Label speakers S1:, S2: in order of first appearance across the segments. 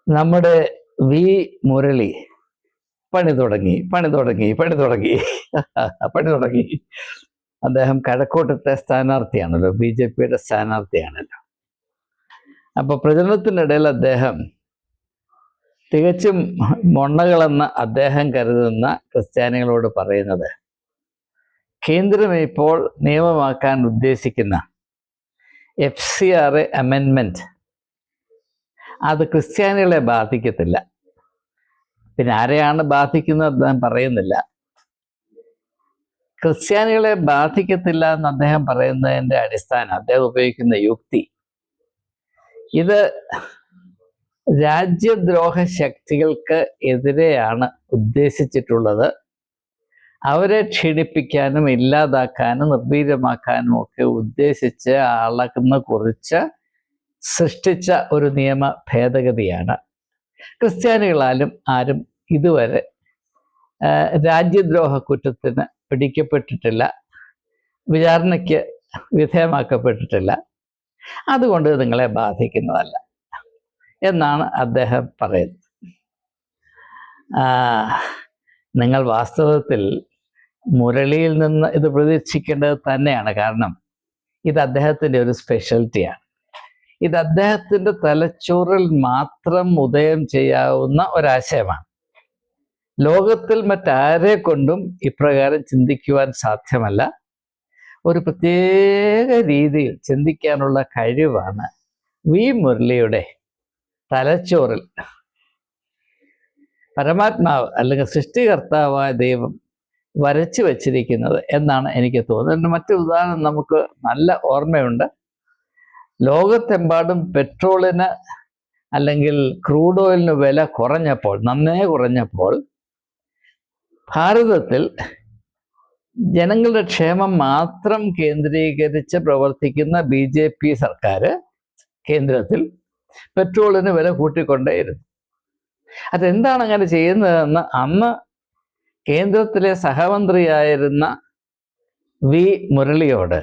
S1: നമ്മുടെ വി മുരളി പണി തുടങ്ങി പണി തുടങ്ങി പണി തുടങ്ങി പണി തുടങ്ങി. അദ്ദേഹം കഴക്കൂട്ടത്തെ സ്ഥാനാർത്ഥിയാണല്ലോ, BJPയുടെ സ്ഥാനാർത്ഥിയാണല്ലോ. അപ്പൊ പ്രചരണത്തിനിടയിൽ അദ്ദേഹം തികച്ചും മൊണ്ണകളെന്ന് അദ്ദേഹം കരുതുന്ന ക്രിസ്ത്യാനികളോട് പറയുന്നത്, കേന്ദ്രം ഇപ്പോൾ നിയമമാക്കാൻ ഉദ്ദേശിക്കുന്ന FCRA അമെൻമെന്റ് അത് ക്രിസ്ത്യാനികളെ ബാധിക്കത്തില്ല. പിന്നെ ആരെയാണ് ബാധിക്കുന്നത് അദ്ദേഹം പറയുന്നില്ല. ക്രിസ്ത്യാനികളെ ബാധിക്കത്തില്ല എന്ന് അദ്ദേഹം പറയുന്നതിൻ്റെ അടിസ്ഥാനം, അദ്ദേഹം ഉപയോഗിക്കുന്ന യുക്തി, ഇത് രാജ്യദ്രോഹ ശക്തികൾക്ക് എതിരെയാണ് ഉദ്ദേശിച്ചിട്ടുള്ളത്. അവരെ ക്ഷീണിപ്പിക്കാനും ഇല്ലാതാക്കാനും നിർവീര്യമാക്കാനും ഒക്കെ ഉദ്ദേശിച്ച് അളന്ന് കുറിച്ച് സൃഷ്ടിച്ച ഒരു നിയമ ഭേദഗതിയാണ്. ക്രിസ്ത്യാനികളാലും ആരും ഇതുവരെ രാജ്യദ്രോഹ കുറ്റത്തിന് പിടിക്കപ്പെട്ടിട്ടില്ല, വിചാരണയ്ക്ക് വിധേയമാക്കപ്പെട്ടിട്ടില്ല. അതുകൊണ്ട് നിങ്ങളെ ബാധിക്കുന്നതല്ല എന്നാണ് അദ്ദേഹം പറയുന്നത്. നിങ്ങൾ വാസ്തവത്തിൽ മുരളിയിൽ നിന്ന് ഇത് പ്രതീക്ഷിക്കേണ്ടത് തന്നെയാണ്. കാരണം ഇത് അദ്ദേഹത്തിൻ്റെ ഒരു സ്പെഷ്യാലിറ്റിയാണ്. ഇത് അദ്ദേഹത്തിൻ്റെ തലച്ചോറിൽ മാത്രം ഉദയം ചെയ്യാവുന്ന ഒരാശയമാണ്. ലോകത്തിൽ മറ്റാരെ കൊണ്ടും ഇപ്രകാരം ചിന്തിക്കുവാൻ സാധ്യമല്ല. ഒരു പ്രത്യേക രീതിയിൽ ചിന്തിക്കാനുള്ള കഴിവാണ് വി മുരളിയുടെ തലച്ചോറിൽ പരമാത്മാവ് അല്ലെങ്കിൽ സൃഷ്ടികർത്താവായ ദൈവം വരച്ചു വച്ചിരിക്കുന്നത് എന്നാണ് എനിക്ക് തോന്നുന്നത്. മറ്റൊരു ഉദാഹരണം നമുക്ക് നല്ല ഓർമ്മയുണ്ട്. ലോകത്തെമ്പാടും പെട്രോളിന് അല്ലെങ്കിൽ ക്രൂഡ് ഓയിലിന് വില കുറഞ്ഞപ്പോൾ, നന്നേ കുറഞ്ഞപ്പോൾ, ഭാരതത്തിൽ ജനങ്ങളുടെ ക്ഷേമം മാത്രം കേന്ദ്രീകരിച്ച് പ്രവർത്തിക്കുന്ന BJP സർക്കാർ കേന്ദ്രത്തിൽ പെട്രോളിന് വില കൂട്ടിക്കൊണ്ടേയിരുന്നു. അതെന്താണ് അങ്ങനെ ചെയ്യുന്നതെന്ന് അന്ന് കേന്ദ്രത്തിലെ സഹമന്ത്രിയായിരുന്ന വി മുരളിയോട്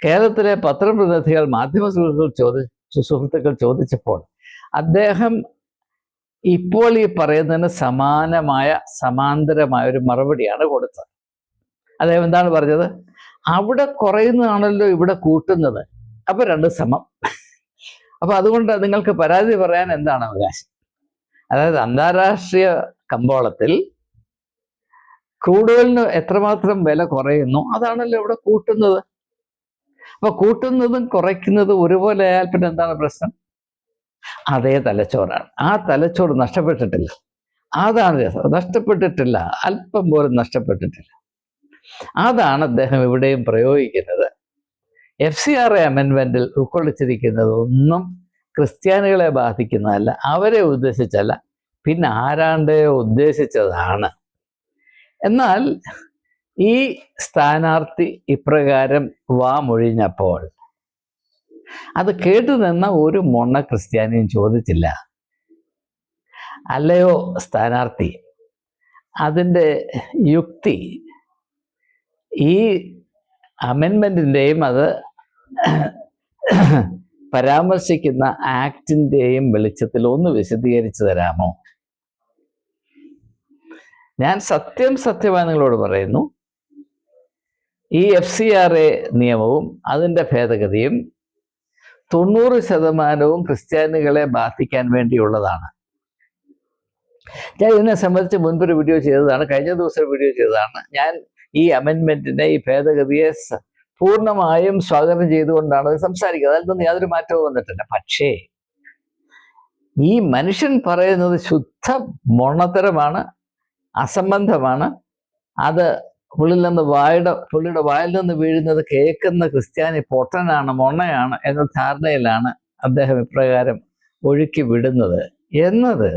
S1: കേരളത്തിലെ പത്രപ്രതിനിധികൾ, മാധ്യമ സുഹൃത്തുക്കൾ ചോദിച്ചപ്പോൾ അദ്ദേഹം ഇപ്പോൾ ഈ പറയുന്നതിന് സമാന്തരമായ ഒരു മറുപടിയാണ് കൊടുത്തത്. അദ്ദേഹം എന്താണ് പറഞ്ഞത്? അവിടെ കുറയുന്നതാണല്ലോ ഇവിടെ കൂട്ടുന്നത്, അപ്പൊ രണ്ടും സമം. അപ്പൊ അതുകൊണ്ട് നിങ്ങൾക്ക് പരാതി പറയാൻ എന്താണ് അവകാശം? അതായത് അന്താരാഷ്ട്രീയ കമ്പോളത്തിൽ ക്രൂഡ് ഓയിലിന് എത്രമാത്രം വില കുറയുന്നു അതാണല്ലോ ഇവിടെ കൂട്ടുന്നത്. അപ്പൊ കൂട്ടുന്നതും കുറയ്ക്കുന്നതും ഒരുപോലെ ആയാൽ പിന്നെ എന്താണ് പ്രശ്നം? അതേ തലച്ചോറാണ്. ആ തലച്ചോറ് നഷ്ടപ്പെട്ടിട്ടില്ല. അതാണ് രസം. നഷ്ടപ്പെട്ടിട്ടില്ല, അല്പം പോലും നഷ്ടപ്പെട്ടിട്ടില്ല. അതാണ് അദ്ദേഹം ഇവിടെയും പ്രയോഗിക്കുന്നത്. FCRA അമെൻമെന്റിൽ ഉൾക്കൊള്ളിച്ചിരിക്കുന്നത് ഒന്നും ക്രിസ്ത്യാനികളെ ബാധിക്കുന്നതല്ല, അവരെ ഉദ്ദേശിച്ചല്ല, പിന്നെ ആരാണ്ടേ ഉദ്ദേശിച്ചതാണ്. എന്നാൽ ഈ സ്ഥാനാർത്ഥി ഇപ്രകാരം വാമൊഴിഞ്ഞപ്പോൾ അത് കേട്ടു നിന്ന ഒരു മൊണ്ണ ക്രിസ്ത്യാനിയും ചോദിച്ചില്ല, അല്ലയോ സ്ഥാനാർത്ഥി, അതിൻ്റെ യുക്തി ഈ അമെൻമെന്റിൻ്റെയും അത് പരാമർശിക്കുന്ന ആക്ടിൻ്റെയും വെളിച്ചത്തിൽ ഒന്ന് വിശദീകരിച്ചു തരാമോ? ഞാൻ സത്യമായി നിങ്ങളോട് പറയുന്നു, ഈ FCRA നിയമവും അതിൻ്റെ ഭേദഗതിയും 90% ക്രിസ്ത്യാനികളെ ബാധിക്കാൻ വേണ്ടിയുള്ളതാണ്. ഞാൻ ഇതിനെ സംബന്ധിച്ച് മുൻപൊരു വീഡിയോ ചെയ്തതാണ്, കഴിഞ്ഞ ദിവസം വീഡിയോ ചെയ്തതാണ്. ഞാൻ ഈ അമെൻമെന്റിനെ, ഈ ഭേദഗതിയെ പൂർണ്ണമായും സ്വാഗതം ചെയ്തുകൊണ്ടാണ് സംസാരിക്കുന്നത്. അതിൽ യാതൊരു മാറ്റവും വന്നിട്ടില്ല. പക്ഷേ ഈ മനുഷ്യൻ പറയുന്നത് ശുദ്ധ മൊണ്ണത്തരമാണ്, അസംബന്ധമാണ്. അത് പുള്ളിയുടെ വായിൽ നിന്ന് വീഴുന്നത് കേൾക്കുന്ന ക്രിസ്ത്യാനി പൊട്ടനാണ്, മൊണ്ണയാണ് എന്ന ധാരണയിലാണ് അദ്ദേഹം ഇപ്രകാരം ഒഴുക്കി വിടുന്നത് എന്നത്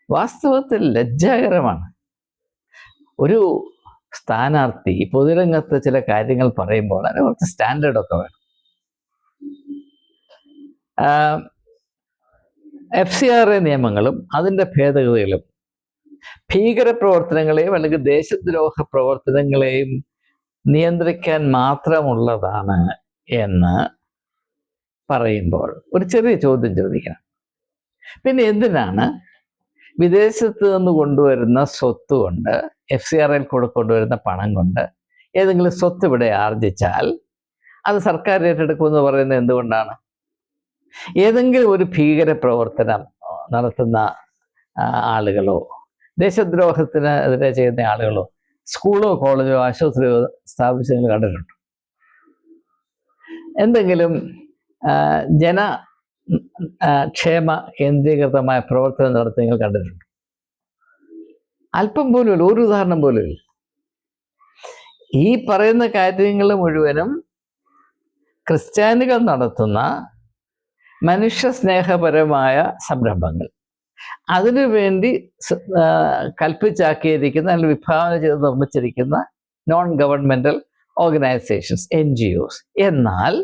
S1: വാസ്തവത്തിൽ ലജ്ജാകരമാണ്. ഒരു സ്ഥാനാർത്ഥി പൊതുരംഗത്ത് ചില കാര്യങ്ങൾ പറയുമ്പോൾ അതിന് കുറച്ച് സ്റ്റാൻഡേർഡൊക്കെ വേണം. FCRA നിയമങ്ങളും അതിൻ്റെ ഭേദഗതികളും ഭീകരപ്രവർത്തനങ്ങളെയും അല്ലെങ്കിൽ ദേശദ്രോഹ പ്രവർത്തനങ്ങളെയും നിയന്ത്രിക്കാൻ മാത്രമുള്ളതാണ് എന്ന് പറയുമ്പോൾ ഒരു ചെറിയ ചോദ്യം ചോദിക്കണം. പിന്നെ എന്തിനാണ് വിദേശത്ത് നിന്ന് കൊണ്ടുവരുന്ന സ്വത്ത് കൊണ്ട് FCRA കൂടെ കൊണ്ടുവരുന്ന പണം കൊണ്ട് ഏതെങ്കിലും സ്വത്ത് ഇവിടെ ആർജിച്ചാൽ അത് സർക്കാർ ഏറ്റെടുക്കുമെന്ന് പറയുന്നത് എന്തുകൊണ്ടാണ്? ഏതെങ്കിലും ഒരു ഭീകര പ്രവർത്തനം നടത്തുന്ന ആളുകളോ ദേശദ്രോഹത്തിന് എതിരെ ചെയ്യുന്ന ആളുകളോ സ്കൂളോ കോളേജോ ആശുപത്രിയോ സ്ഥാപിച്ച് നിങ്ങൾ കണ്ടിട്ടുണ്ടോ? എന്തെങ്കിലും ക്ഷേമ കേന്ദ്രീകൃതമായ പ്രവർത്തനം നടത്തി നിങ്ങൾ കണ്ടിട്ടുണ്ടോ? അല്പം പോലും ഇല്ല, ഒരു ഉദാഹരണം പോലും ഇല്ല. ഈ പറയുന്ന കാര്യങ്ങൾ മുഴുവനും ക്രിസ്ത്യാനികൾ നടത്തുന്ന മനുഷ്യ സ്നേഹപരമായ സംരംഭങ്ങൾ, അതിനുവേണ്ടി കൽപ്പിച്ചാക്കിയിരിക്കുന്ന അല്ലെങ്കിൽ വിഭാവന ചെയ്ത് നിർമ്മിച്ചിരിക്കുന്ന നോൺ ഗവൺമെന്റൽ ഓർഗനൈസേഷൻസ്, NGOs. എന്നാൽ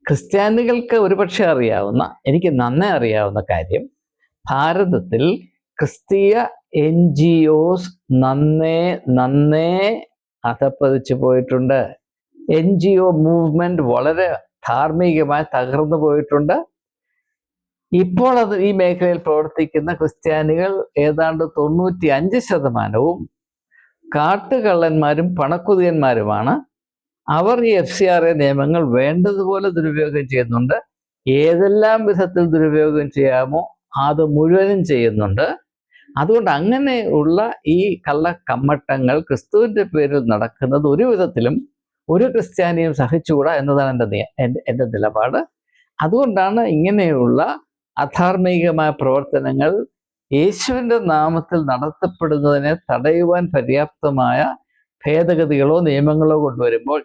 S1: ക്രിസ്ത്യാനികൾക്ക് ഒരുപക്ഷെ അറിയാവുന്ന, എനിക്ക് നന്നേ അറിയാവുന്ന കാര്യം, ഭാരതത്തിൽ ക്രിസ്തീയ NGOs നന്നേ അധപ്പതിച്ചു പോയിട്ടുണ്ട്. NGO മൂവ്മെന്റ് വളരെ ധാർമ്മികമായി തകർന്നു പോയിട്ടുണ്ട്. ഇപ്പോൾ ഈ മേഖലയിൽ പ്രവർത്തിക്കുന്ന ക്രിസ്ത്യാനികൾ ഏതാണ്ട് 95% കാട്ടുകള്ളന്മാരും പണക്കുതിയന്മാരുമാണ്. അവർ ഈ FCRA നിയമങ്ങൾ വേണ്ടതുപോലെ ദുരുപയോഗം ചെയ്യുന്നുണ്ട്. ഏതെല്ലാം വിധത്തിൽ ദുരുപയോഗം ചെയ്യാമോ അത് മുഴുവനും ചെയ്യുന്നുണ്ട്. അതുകൊണ്ട് അങ്ങനെയുള്ള ഈ കള്ളക്കമ്മട്ടങ്ങൾ ക്രിസ്തുവിൻ്റെ പേരിൽ നടക്കുന്നത് ഒരു വിധത്തിലും ഒരു ക്രിസ്ത്യാനിയും സഹിച്ചുകൂടാ എന്നതാണ് എൻ്റെ നിലപാട്. അതുകൊണ്ടാണ് ഇങ്ങനെയുള്ള അധാർമികമായ പ്രവർത്തനങ്ങൾ യേശുവിൻ്റെ നാമത്തിൽ നടത്തപ്പെടുന്നതിനെ തടയുവാൻ പര്യാപ്തമായ ഭേദഗതികളോ നിയമങ്ങളോ കൊണ്ടുവരുമ്പോൾ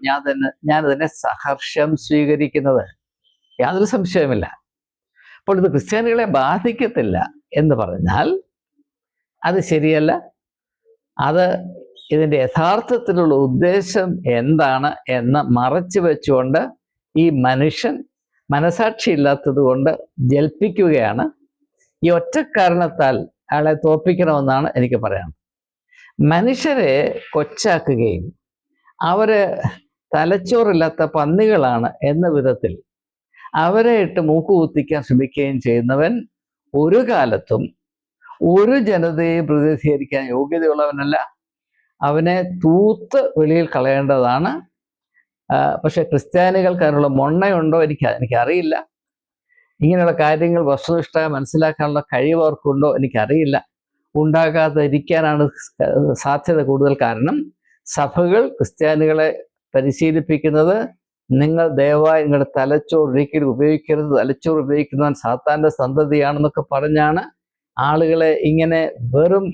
S1: ഞാനതിനെ സഹർഷം സ്വീകരിക്കുന്നത്. യാതൊരു സംശയമില്ല. അപ്പോൾ ഇത് ക്രിസ്ത്യാനികളെ ബാധിക്കത്തില്ല എന്ന് പറഞ്ഞാൽ അത് ശരിയല്ല. അത് ഇതിൻ്റെ യഥാർത്ഥത്തിലുള്ള ഉദ്ദേശം എന്താണ് എന്ന് മറച്ചു വെച്ചുകൊണ്ട് ഈ മനുഷ്യൻ മനസാക്ഷി ഇല്ലാത്തത് കൊണ്ട് ജൽപ്പിക്കുകയാണ്. ഈ ഒറ്റ കാരണത്താൽ അയാളെ തോൽപ്പിക്കണമെന്നാണ് എനിക്ക് പറയാൻ. മനുഷ്യരെ കൊച്ചാക്കുകയും അവര് തലച്ചോറില്ലാത്ത പന്നികളാണ് എന്ന വിധത്തിൽ അവരെ ഇട്ട് മൂക്കുകുത്തിക്കാൻ ശ്രമിക്കുകയും ചെയ്യുന്നവൻ ഒരു കാലത്തും ഒരു ജനതയെ പ്രതിനിധീകരിക്കാൻ യോഗ്യതയുള്ളവനല്ല. അവനെ തൂത്ത് വെളിയിൽ കളയേണ്ടതാണ്. പക്ഷെ ക്രിസ്ത്യാനികൾക്ക് അതിനുള്ള മൊണ്ണയുണ്ടോ എനിക്കറിയില്ല. ഇങ്ങനെയുള്ള കാര്യങ്ങൾ വസ്തുനിഷ്ഠമായി മനസ്സിലാക്കാനുള്ള കഴിവ് അവർക്കുണ്ടോ എനിക്കറിയില്ല. ഉണ്ടാകാതിരിക്കാനാണ് സാധ്യത കൂടുതൽ. കാരണം സഭകൾ ക്രിസ്ത്യാനികളെ പരിശീലിപ്പിക്കുന്നത് നിങ്ങൾ ദയവായി നിങ്ങളുടെ തലച്ചോർ ഒരിക്കലും ഉപയോഗിക്കരുത്, തലച്ചോർ ഉപയോഗിക്കുന്നവൻ സാത്താൻ്റെ സന്തതിയാണെന്നൊക്കെ പറഞ്ഞാണ് ആളുകളെ ഇങ്ങനെ വെറും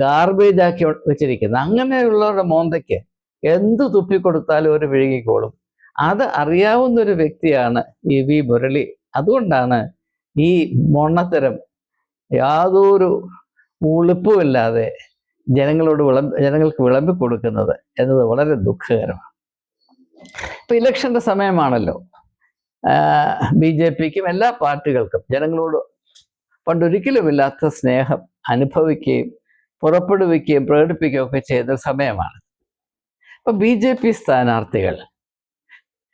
S1: ഗാർബേജ് ആക്കി വെച്ചിരിക്കുന്നത്. അങ്ങനെയുള്ളവരുടെ മോന്തയ്ക്ക് എന്ത് തുപ്പിക്കൊടുത്താലും ഒരു വിഴുകിക്കോളും. അത് അറിയാവുന്ന ഒരു വ്യക്തിയാണ് V മുരളി. അതുകൊണ്ടാണ് ഈ മൊണ്ണത്തരം യാതൊരു ഉളുപ്പുമില്ലാതെ ജനങ്ങൾക്ക് വിളമ്പി കൊടുക്കുന്നത് എന്നത് വളരെ ദുഃഖകരമാണ്. ഇപ്പം ഇലക്ഷൻ്റെ സമയമാണല്ലോ. BJPക്കും എല്ലാ പാർട്ടികൾക്കും ജനങ്ങളോട് പണ്ടൊരിക്കലുമില്ലാത്ത സ്നേഹം അനുഭവിക്കുകയും പുറപ്പെടുവിക്കുകയും പ്രകടിപ്പിക്കുകയും ഒക്കെ ചെയ്ത സമയമാണ്. ഇപ്പം BJP സ്ഥാനാർത്ഥികൾ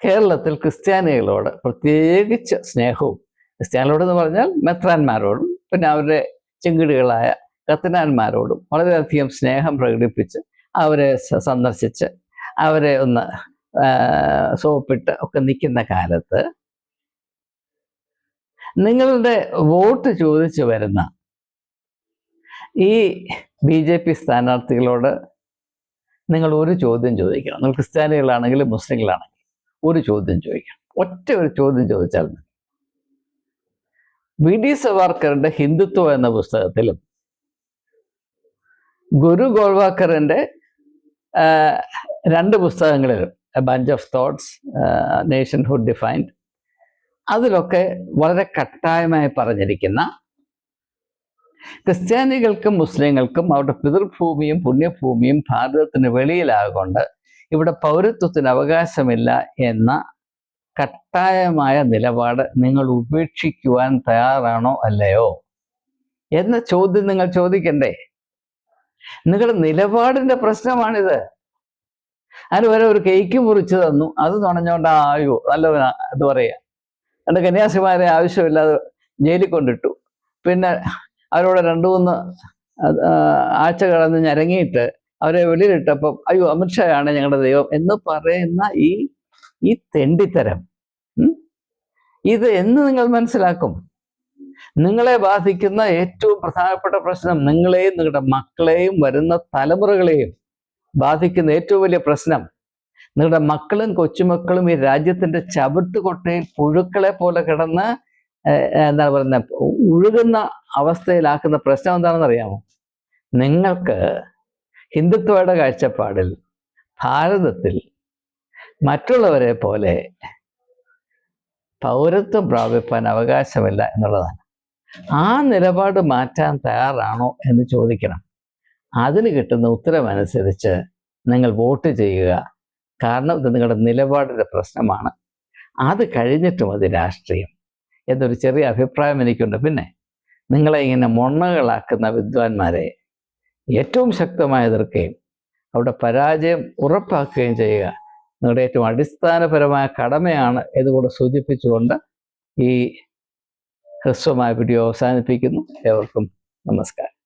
S1: കേരളത്തിൽ ക്രിസ്ത്യാനികളോട് പ്രത്യേകിച്ച് സ്നേഹവും, ക്രിസ്ത്യാനികളോടെന്ന് പറഞ്ഞാൽ മെത്രാന്മാരോടും പിന്നെ അവരുടെ ചെങ്കിടികളായ കത്തനാന്മാരോടും വളരെയധികം സ്നേഹം പ്രകടിപ്പിച്ച് അവരെ സന്ദർശിച്ച് അവരെ ഒന്ന് സോപ്പിട്ട് ഒക്കെ നിൽക്കുന്ന കാലത്ത് നിങ്ങളുടെ വോട്ട് ചോദിച്ചു വരുന്ന ഈ BJP സ്ഥാനാർത്ഥികളോട് നിങ്ങൾ ഒരു ചോദ്യം ചോദിക്കണം. നിങ്ങൾ ക്രിസ്ത്യാനികളാണെങ്കിലും മുസ്ലിങ്ങളാണെങ്കിലും ഒരു ചോദ്യം ചോദിക്കണം. ഒരു ചോദ്യം ചോദിച്ചാൽ മതി. VD സവാർക്കറിന്റെ ഹിന്ദുത്വ എന്ന പുസ്തകത്തിലും ഗുരു ഗോൾവാക്കറിന്റെ 2 പുസ്തകങ്ങളിലും a bunch of thoughts, nationhood defined, അതിലൊക്കെ വളരെ കട്ടായമായി പറഞ്ഞിരിക്കുന്ന ക്രിസ്ത്യാനികൾക്കും മുസ്ലിങ്ങൾക്കും അവരുടെ പിതൃഭൂമിയും പുണ്യഭൂമിയും ഭാരതത്തിന് വെളിയിലാകൊണ്ട് ഇവിടെ പൗരത്വത്തിന് അവകാശമില്ല എന്ന കട്ടായമായ നിലപാട് നിങ്ങൾ ഉപേക്ഷിക്കുവാൻ തയ്യാറാണോ അല്ലയോ എന്ന ചോദ്യം നിങ്ങൾ ചോദിക്കണ്ടേ? നിങ്ങളുടെ നിലപാടിൻ്റെ പ്രശ്നമാണിത്. അതിന് വരെ ഒരു കേക്ക് മുറിച്ച് തന്നു, അത് നുണഞ്ഞോണ്ട് ആയോ നല്ലവനാ അത് പറയാ. എൻ്റെ കന്യാസിമാരെ ആവശ്യമില്ലാതെ ജയിലിൽ കൊണ്ടിട്ടു. പിന്നെ അവരോട് 2-3 ആഴ്ച കടന്ന് ഞരങ്ങിയിട്ട് അവരെ വെളിയിലിട്ടപ്പം അയ്യോ അമിത്ഷായാണ് ഞങ്ങളുടെ ദൈവം എന്ന് പറയുന്ന ഈ തെണ്ടിത്തരം ഇത് എന്ന് നിങ്ങൾ മനസ്സിലാക്കും? നിങ്ങളെ ബാധിക്കുന്ന ഏറ്റവും പ്രധാനപ്പെട്ട പ്രശ്നം, നിങ്ങളെയും നിങ്ങളുടെ മക്കളെയും വരുന്ന തലമുറകളെയും ബാധിക്കുന്ന ഏറ്റവും വലിയ പ്രശ്നം, നിങ്ങളുടെ മക്കളും കൊച്ചുമക്കളും ഈ രാജ്യത്തിന്റെ ചവിട്ടുകൊട്ടയിൽ പുഴുക്കളെ പോലെ കിടന്ന് എന്താണ് പറയുന്നത് ഒഴുകുന്ന അവസ്ഥയിലാക്കുന്ന പ്രശ്നം എന്താണെന്ന് അറിയാമോ? നിങ്ങൾക്ക് ഹിന്ദുത്വയുടെ കാഴ്ചപ്പാടിൽ ഭാരതത്തിൽ മറ്റുള്ളവരെ പോലെ പൗരത്വം പ്രാപിപ്പാൻ അവകാശമില്ല എന്നുള്ളതാണ്. ആ നിലപാട് മാറ്റാൻ തയ്യാറാണോ എന്ന് ചോദിക്കണം. അതിന് കിട്ടുന്ന ഉത്തരമനുസരിച്ച് നിങ്ങൾ വോട്ട് ചെയ്യുക. കാരണം ഇത് നിങ്ങളുടെ നിലപാടിൻ്റെ പ്രശ്നമാണ്. അത് കഴിഞ്ഞിട്ട് മതി രാഷ്ട്രീയം എന്നൊരു ചെറിയ അഭിപ്രായം എനിക്കുണ്ട്. പിന്നെ നിങ്ങളെ ഇങ്ങനെ മൊണ്ണകളാക്കുന്ന വിദ്വാൻമാരെ ഏറ്റവും ശക്തമായി എതിർക്കുകയും അവിടെ പരാജയം ഉറപ്പാക്കുകയും ചെയ്യുക നിങ്ങളുടെ ഏറ്റവും അടിസ്ഥാനപരമായ കടമയാണ് എന്നുകൂടെ സൂചിപ്പിച്ചുകൊണ്ട് ഈ ഹ്രസ്വമായ വീഡിയോ അവസാനിപ്പിക്കുന്നു. ഏവർക്കും നമസ്കാരം.